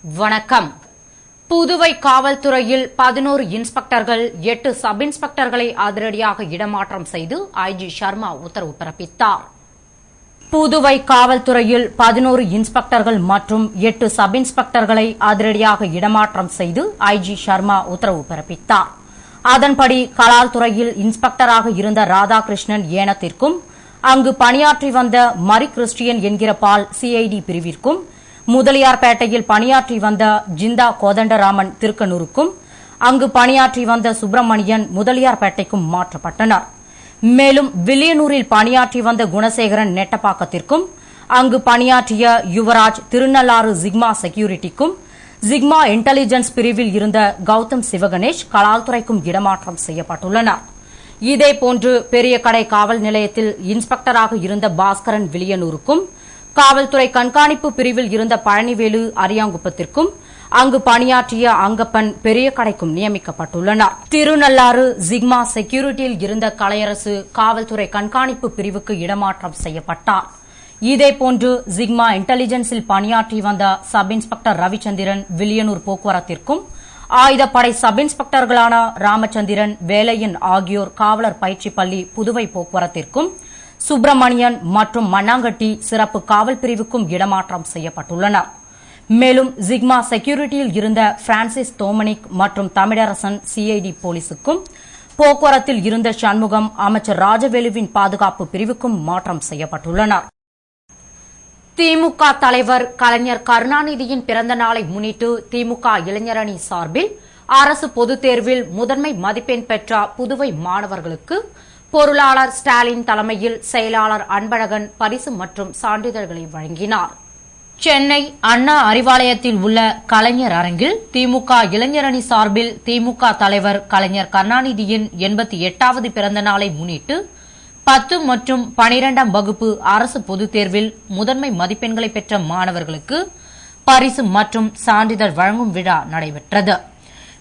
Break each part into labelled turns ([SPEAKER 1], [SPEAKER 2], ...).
[SPEAKER 1] வணக்கம். புதுவை காவல்துறையில் 11 இன்ஸ்பெக்டர்கள் 8 சப் இன்ஸ்பெக்டர்களை அதிரடியாக இடமாற்றம் செய்து ஐஜி சர்மா உத்தரவு பிறப்பித்தார். புதுவை காவல்துறையில் 11 இன்ஸ்பெக்டர்கள் மற்றும் 8 சப் இன்ஸ்பெக்டர்களை அதிரடியாக இடமாற்றம் செய்து ஐஜி சர்மா உத்தரவு பிறப்பித்தார். அதன்படி கலால் துறையில் இன்ஸ்பெக்டராக இருந்த ராதாகிருஷ்ணன் ஏனத்திற்கும் அங்கு பணியாற்றி வந்த மரி கிறிஸ்டியன் என்கிற பால் சிஐடி பிரிவிற்கும் முதலியார்பேட்டையில் பணியாற்றி வந்த ஜிந்தா கோதண்டராமன் திருக்கனூருக்கும் அங்கு பணியாற்றி வந்த சுப்பிரமணியன் முதலியார்பேட்டைக்கும் மாற்றப்பட்டனர். மேலும் வில்லியனூரில் பணியாற்றி வந்த குணசேகரன் நெட்டப்பாக்கத்திற்கும் அங்கு பணியாற்றிய யுவராஜ் திருநள்ளாறு ஜிக்மா செக்யூரிட்டிக்கும் ஜிக்மா இன்டெலிஜென்ஸ் பிரிவில் இருந்த கௌதம் சிவகணேஷ் கலால்துறைக்கும் இடமாற்றம் செய்யப்பட்டுள்ளனர். இதேபோன்று பெரியகடை காவல் நிலையத்தில் இன்ஸ்பெக்டராக இருந்த பாஸ்கரன் வில்லியனூருக்கும் காவல்துறை கண்காணிப்பு பிரிவில் இருந்த பழனிவேலு அரியாங்குப்பத்திற்கும் அங்கு பணியாற்றிய அங்கப்பன் பெரியகடைக்கும் நியமிக்கப்பட்டுள்ளனர். திருநள்ளாறு ஜிக்மா செக்யூரிட்டியில் இருந்த கலையரசு காவல்துறை கண்காணிப்பு பிரிவுக்கு இடமாற்றம் செய்யப்பட்டார். இதேபோன்று ஜிக்மா இன்டெலிஜென்ஸில் பணியாற்றி வந்த சப் இன்ஸ்பெக்டர் ரவிச்சந்திரன் வில்லியனூர் போக்குவரத்திற்கும் ஆயுதப்படை சப் இன்ஸ்பெக்டர்களான ராமச்சந்திரன் வேலையன் ஆகியோர் காவலர் பயிற்சி பள்ளி புதுவை போக்குவரத்திற்கும் சுப்பிரமணியன் மற்றும் மண்ணாங்கட்டி சிறப்பு காவல் பிரிவுக்கும் இடமாற்றம் செய்யப்பட்டுள்ளனர். மேலும் ஜிக்மா செக்யூரிட்டியில் இருந்த பிரான்சிஸ் தோமனிக் மற்றும் தமிழரசன் சிஐடி போலீசுக்கும் போக்குவரத்தில் இருந்த சண்முகம் அமைச்சர் ராஜவேலுவின் பாதுகாப்பு பிரிவுக்கும் மாற்றம் செய்யப்பட்டுள்ளனர். திமுக தலைவர் கலைஞர் கருணாநிதியின் பிறந்த நாளை முன்னிட்டு திமுக இளைஞரணி சார்பில் அரசு பொதுத் தேர்வில் முதன்மை மதிப்பெண் பெற்ற புதுவை மாணவர்களுக்கு பொருளாளர் ஸ்டாலின் தலைமையில் செயலாளர் அன்பழகன் பரிசு மற்றும் சான்றிதழ்களை வழங்கினார். சென்னை அண்ணா அறிவாலயத்தில் உள்ள கலைஞர் அரங்கில் திமுக இளைஞரணி சார்பில் திமுக தலைவர் கலைஞர் கருணாநிதியின் 88வது பிறந்த நாளை முன்னிட்டு 10 மற்றும் 12ஆம் வகுப்பு அரசு பொதுத் தேர்வில் முதன்மை மதிப்பெண்களை பெற்ற மாணவர்களுக்கு பரிசு மற்றும் சான்றிதழ் வழங்கும் விழா நடைபெற்றது.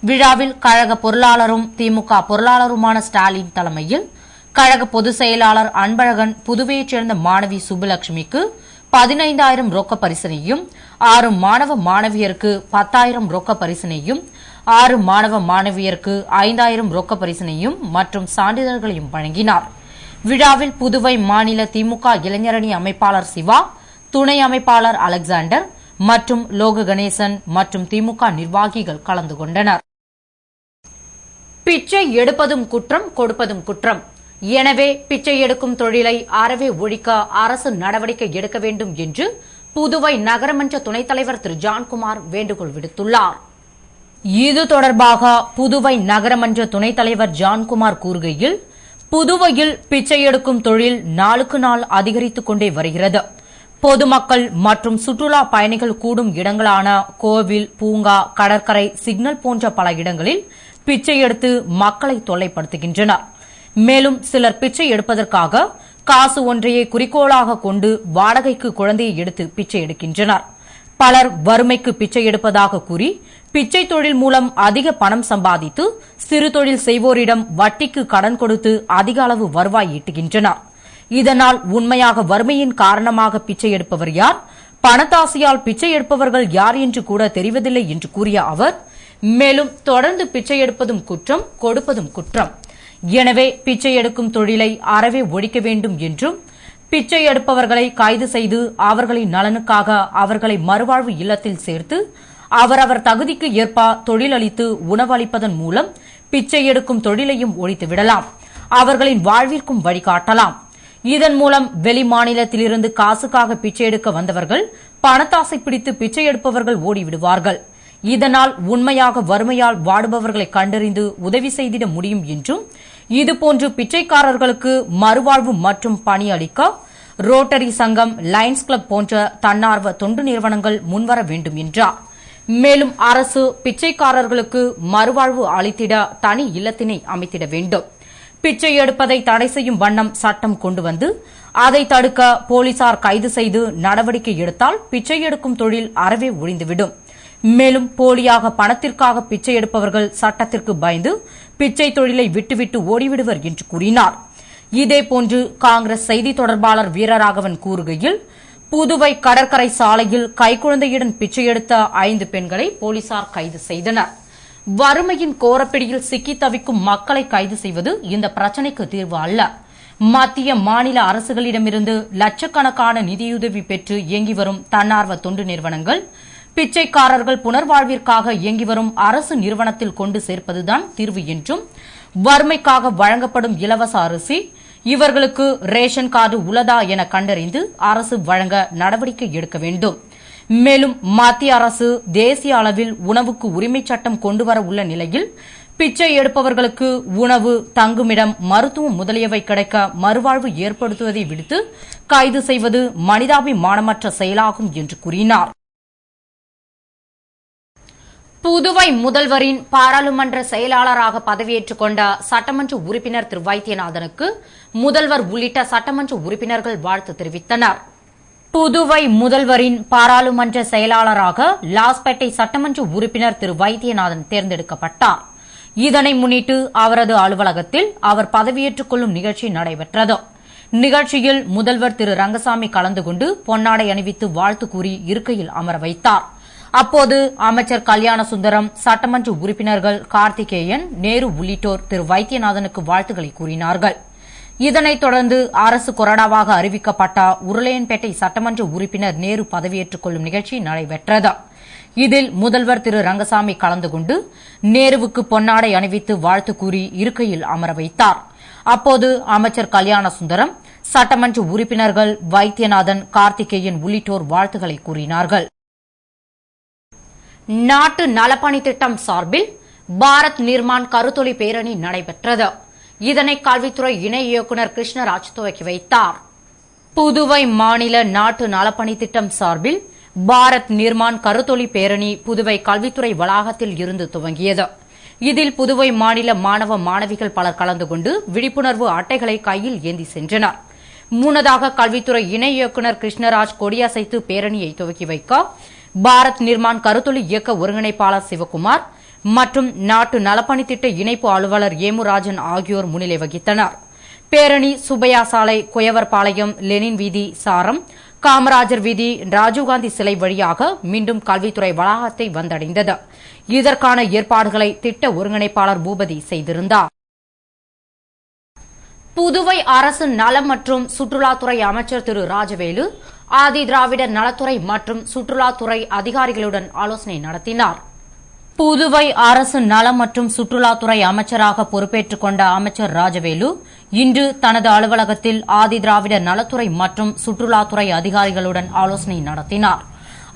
[SPEAKER 1] விழாவில் கழக பொருளாளரும் திமுக பொருளாளருமான ஸ்டாலின் தலைமையில் கழக பொதுச் செயலாளர் அன்பழகன் புதுவையைச் சேர்ந்த மாணவி சுப்புலட்சுமிக்கு 15,000 ரொக்க பரிசினையும் 6 மாணவ மாணவியருக்கு 10,000 ரொக்க பரிசினையும் 6 மாணவ மாணவியருக்கு 5,000 ரொக்க பரிசினையும் மற்றும் சான்றிதழ்களையும் வழங்கினார். விழாவில் புதுவை மாநில திமுக இளைஞரணி அமைப்பாளர் சிவா, துணை அமைப்பாளர் அலெக்சாண்டர் மற்றும் லோக கணேசன் மற்றும் திமுக நிர்வாகிகள் கலந்து கொண்டனர். பிச்சை எடுப்பதும் குற்றம், கொடுப்பதும் குற்றம். எனவே பிச்சை எடுக்கும் தொழிலை அறவே ஒழிக்க அரசு நடவடிக்கை எடுக்க வேண்டும் என்று புதுவை நகரமன்ற துணைத் தலைவர் திரு ஜான்குமார் வேண்டுகோள் விடுத்துள்ளார். இது தொடர்பாக புதுவை நகரமன்ற துணைத் தலைவர் ஜான்குமார் கூறுகையில், புதுவையில் பிச்சை எடுக்கும் தொழில் நாளுக்கு நாள் அதிகரித்துக் கொண்டே வருகிறது. பொதுமக்கள் மற்றும் சுற்றுலா பயணிகள் கூடும் இடங்களான கோவில், பூங்கா, கடற்கரை, சிக்னல் போன்ற பல இடங்களில் பிச்சை எடுத்து மக்களை தொல்லைப்படுத்துகின்றனர். மேலும் சிலர் பிச்சை எடுப்பதற்காக காசு ஒன்றையே குறிக்கோளாக கொண்டு வாடகைக்கு குழந்தையை எடுத்து பிச்சை எடுக்கின்றனர். பலர் வறுமைக்கு பிச்சை எடுப்பதாக கூறி பிச்சை தொழில் மூலம் அதிக பணம் சம்பாதித்து சிறு தொழில் செய்வோரிடம் வட்டிக்கு கடன் கொடுத்து அதிக அளவு வருவாய் ஈட்டுகின்றனர். இதனால் உண்மையாக வறுமையின் காரணமாக பிச்சை எடுப்பவர் யார், பணத்தாசையால் பிச்சை எடுப்பவர்கள் யார் என்று கூட தெரிவதில்லை என்று கூறிய அவர், மேலும் தொடர்ந்து பிச்சை எடுப்பதும் குற்றம், கொடுப்பதும் குற்றம். எனவே பிச்சை எடுக்கும் தொழிலை அறவே ஒழிக்க வேண்டும் என்றும் பிச்சை எடுப்பவர்களை கைது செய்து அவர்களின் நலனுக்காக அவர்களை மறுவாழ்வு இல்லத்தில் சேர்த்து அவரவர் தகுதிக்கு ஏற்ப தொழிலளித்து உணவளிப்பதன் மூலம் பிச்சை எடுக்கும் தொழிலையும் ஒழித்துவிடலாம். அவர்களின் வாழ்விற்கும் வழிகாட்டலாம். இதன் மூலம் வெளி மாநிலத்திலிருந்து காசுக்காக பிச்சை எடுக்க வந்தவர்கள் பணத்தாசை பிடித்து பிச்சை எடுப்பவர்கள் ஓடிவிடுவார்கள். இதனால் உண்மையாக வறுமையால் வாடுபவர்களை கண்டறிந்து உதவி செய்திட முடியும் என்றும், இதுபோன்று பிச்சைக்காரர்களுக்கு மறுவாழ்வு மற்றும் பணி அளிக்க ரோட்டரி சங்கம், லயன்ஸ் கிளப் போன்ற தன்னார்வ தொண்டு நிறுவனங்கள் முன்வர வேண்டும் என்றார். மேலும் அரசு பிச்சைக்காரர்களுக்கு மறுவாழ்வு அளித்திட தனி இல்லத்தினை அமைத்திட வேண்டும். பிச்சை எடுப்பதை தடை செய்யும் வண்ணம் சட்டம் கொண்டு வந்து அதை தடுக்க போலீசார் கைது செய்து நடவடிக்கை எடுத்தால் பிச்சை எடுக்கும் தொழில் அறவே ஒழிந்துவிடும். மேலும் போலியாக பணத்திற்காக பிச்சை எடுப்பவர்கள் சட்டத்திற்கு பயந்து பிச்சை தொழிலை விட்டுவிட்டு ஓடிவிடுவர் என்று கூறினார். இதேபோன்று காங்கிரஸ் செய்தி தொடர்பாளர் வீரராகவன் கூறுகையில், புதுவை கடற்கரை சாலையில் கைக்குழந்தையுடன் பிச்சை எடுத்த 5 பெண்களை போலீசார் கைது செய்தனர். வறுமையின் கோரப்பிடியில் சிக்கி தவிக்கும் மக்களை கைது செய்வது இந்த பிரச்சினைக்கு தீர்வு அல்ல. மத்திய மாநில அரசுகளிடமிருந்து லட்சக்கணக்கான நிதியுதவி பெற்று இயங்கி வரும் தன்னார்வ தொண்டு நிறுவனங்கள் பிச்சைக்காரர்கள் புனர்வாழ்விற்காக இயங்கி வரும் அரசு நிறுவனத்தில் கொண்டு சேர்ப்பதுதான் தீர்வு என்றும், வறுமைக்காக வழங்கப்படும் இலவச அரிசி இவர்களுக்கு ரேஷன் கார்டு உள்ளதா என கண்டறிந்து அரசு வழங்க நடவடிக்கை எடுக்க வேண்டும். மேலும் மத்திய அரசு தேசிய அளவில் உணவுக்கு உரிமைச் சட்டம் கொண்டுவர உள்ள நிலையில் பிச்சை எடுப்பவர்களுக்கு உணவு, தங்குமிடம், மருத்துவம் முதலியவை கிடைக்க மறுவாழ்வு ஏற்படுத்துவதை விடுத்து கைது செய்வது மனிதாபிமானமற்ற செயலாகும் என்று கூறினார். புதுவை முதல்வரின் பாராளுமன்ற செயலாளராக பதவியேற்றுக் கொண்ட சட்டமன்ற உறுப்பினர் திரு வைத்தியநாதனுக்கு முதல்வர் உள்ளிட்ட சட்டமன்ற உறுப்பினர்கள் வாழ்த்து தெரிவித்தனர். புதுவை முதல்வரின் பாராளுமன்ற செயலாளராக லாஸ்பேட்டை சட்டமன்ற உறுப்பினர் திரு வைத்தியநாதன் தேர்ந்தெடுக்கப்பட்டார். இதனை முன்னிட்டு அவரது அலுவலகத்தில் அவர் பதவியேற்றுக் கொள்ளும் நிகழ்ச்சி நடைபெற்றது. நிகழ்ச்சியில் முதல்வர் திரு ரங்கசாமி கலந்து கொண்டு பொன்னாடை அணிவித்து வாழ்த்து கூறி இருக்கையில் அமர வைத்தார். அப்போது அமைச்சர் கல்யாண சுந்தரம், சட்டமன்ற உறுப்பினர்கள் கார்த்திகேயன், நேரு உள்ளிட்டோர் திரு வைத்தியநாதனுக்கு வாழ்த்துக்களை கூறினார்கள். இதனைத் தொடர்ந்து அரசு கொறடாவாக அறிவிக்கப்பட்ட உருளையன்பேட்டை சட்டமன்ற உறுப்பினர் நேரு பதவியேற்றுக் கொள்ளும் நிகழ்ச்சி நடைபெற்றது. இதில் முதல்வர் திரு ரங்கசாமி கலந்து கொண்டு நேருவுக்கு பொன்னாடை அணிவித்து வாழ்த்து கூறி இருக்கையில் அமர வைத்தார். அப்போது அமைச்சர் கல்யாண சுந்தரம், சட்டமன்ற உறுப்பினர்கள் வைத்தியநாதன், கார்த்திகேயன் உள்ளிட்டோர் வாழ்த்துக்களை கூறினார்கள். நாட்டு நலப்பணி திட்டம் சார்பில் பாரத் நிர்மான் கருத்தொலி பேரணி நடைபெற்றது. இதனை கல்வித்துறை இணை இயக்குநர் கிருஷ்ணராஜ் துவக்கி வைத்தார். புதுவை மாநில நாட்டு நலப்பணி திட்டம் சார்பில் பாரத் நிர்மான் கருத்தொலி பேரணி புதுவை கல்வித்துறை வளாகத்தில் இருந்து துவங்கியது. இதில் புதுவை மாநில மாணவ மாணவிகள் பலர் கலந்து கொண்டு விழிப்புணர்வு அட்டைகளை கையில் ஏந்தி சென்றனர். முன்னதாக கல்வித்துறை இணை இயக்குநர் கிருஷ்ணராஜ் கொடியசைத்து பேரணியை துவக்கி வைக்க பாரத் நிர்மான் கருத்தொலி இயக்க ஒருங்கிணைப்பாளர் சிவக்குமார் மற்றும் நாட்டு நலப்பணி திட்ட இணைப்பு அலுவலர் ஏமுராஜன் ஆகியோர் முன்னிலை வகித்தனர். பேரணி சுப்பையா சாலை, குயவர்பாளையம், லெனின் வீதி, சாரம், காமராஜர் வீதி, ராஜீவ்காந்தி சிலை வழியாக மீண்டும் கல்வித்துறை வளாகத்தை வந்தடைந்தது. இதற்கான ஏற்பாடுகளை திட்ட ஒருங்கிணைப்பாளர் பூபதி செய்திருந்தார். புதுவை அரசு நலம் மற்றும் சுற்றுலாத்துறை அமைச்சர் திரு ராஜவேலு ஆதி திராவிடர் நலத்துறை மற்றும் சுற்றுலாத்துறை அதிகாரிகளுடன் ஆலோசனை நடத்தினார். புதுவை அரசு நலம் மற்றும் சுற்றுலாத்துறை அமைச்சராக பொறுப்பேற்றுக் கொண்ட அமைச்சர் ராஜவேலு இன்று தனது அலுவலகத்தில் ஆதி திராவிடர் நலத்துறை மற்றும் சுற்றுலாத்துறை அதிகாரிகளுடன் ஆலோசனை நடத்தினார்.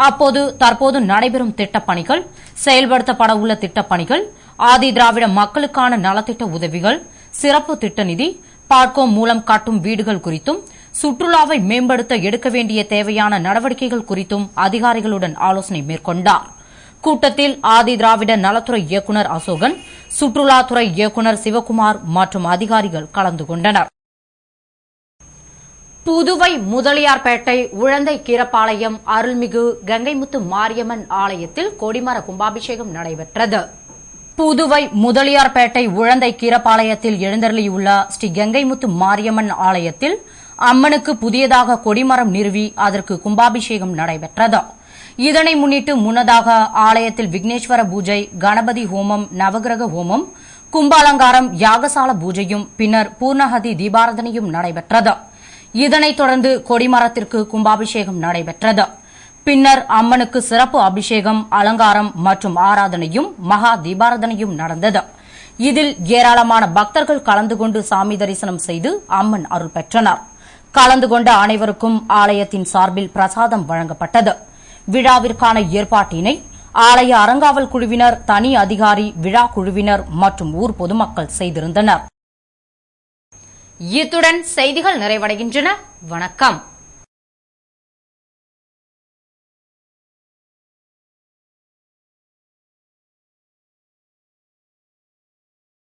[SPEAKER 1] அப்போது தற்போது நடைபெறும் திட்டப்பணிகள், செயல்படுத்தப்பட உள்ள திட்டப்பணிகள், ஆதி திராவிட மக்களுக்கான நலத்திட்ட உதவிகள், சிறப்பு திட்ட நிதி, பாட்கோ மூலம் கட்டும் வீடுகள் குறித்தும், சுற்றுலாவை மேம்படுத்த எடுக்க வேண்டிய தேவையான நடவடிக்கைகள் குறித்தும் அதிகாரிகளுடன் ஆலோசனை மேற்கொண்டார். கூட்டத்தில் ஆதி திராவிட நலத்துறை இயக்குநர் அசோகன், சுற்றுலாத்துறை இயக்குநர் சிவக்குமார் மற்றும் அதிகாரிகள் கலந்து கொண்டனர். புதுவை முதலியார்பேட்டை உழந்தை கீரப்பாளையம் அருள்மிகு கங்கைமுத்து மாரியம்மன் ஆலயத்தில் கொடிமர கும்பாபிஷேகம் நடைபெற்றது. புதுவை முதலியார்பேட்டை உழந்தை கீரப்பாளையத்தில் எழுந்தருளியுள்ள ஸ்ரீ கங்கைமுத்து மாரியம்மன் ஆலயத்தில் அம்மனுக்கு புதியதாக கொடிமரம் நிறுவி அதற்கு கும்பாபிஷேகம் நடைபெற்றது. இதனை முன்னிட்டு முன்னதாக ஆலயத்தில் விக்னேஸ்வர பூஜை, கணபதி ஹோமம், நவகிரக ஹோமம், கும்பாலங்காரம், யாகசால பூஜையும் பின்னர் பூர்ணஹதி தீபாராதனையும் நடைபெற்றது. இதனைத் தொடர்ந்து கொடிமரத்திற்கு கும்பாபிஷேகம் நடைபெற்றது. பின்னர் அம்மனுக்கு சிறப்பு அபிஷேகம், அலங்காரம் மற்றும் ஆராதனையும் மகா தீபாராதனையும் நடந்தது. இதில் ஏராளமான பக்தர்கள் கலந்து கொண்டு சாமி தரிசனம் செய்து அம்மன் அருள் பெற்றனர். கலந்து கொண்ட அனைவருக்கும் ஆலயத்தின் சார்பில் பிரசாதம் வழங்கப்பட்டது. விழாவிற்கான ஏற்பாட்டினை ஆலய அறங்காவல் குழுவினர், தனி அதிகாரி, விழா குழுவினர் மற்றும் ஊர் பொதுமக்கள் செய்திருந்தனர். இத்துடன் செய்திகள் நிறைவடைகின்றன. வணக்கம்.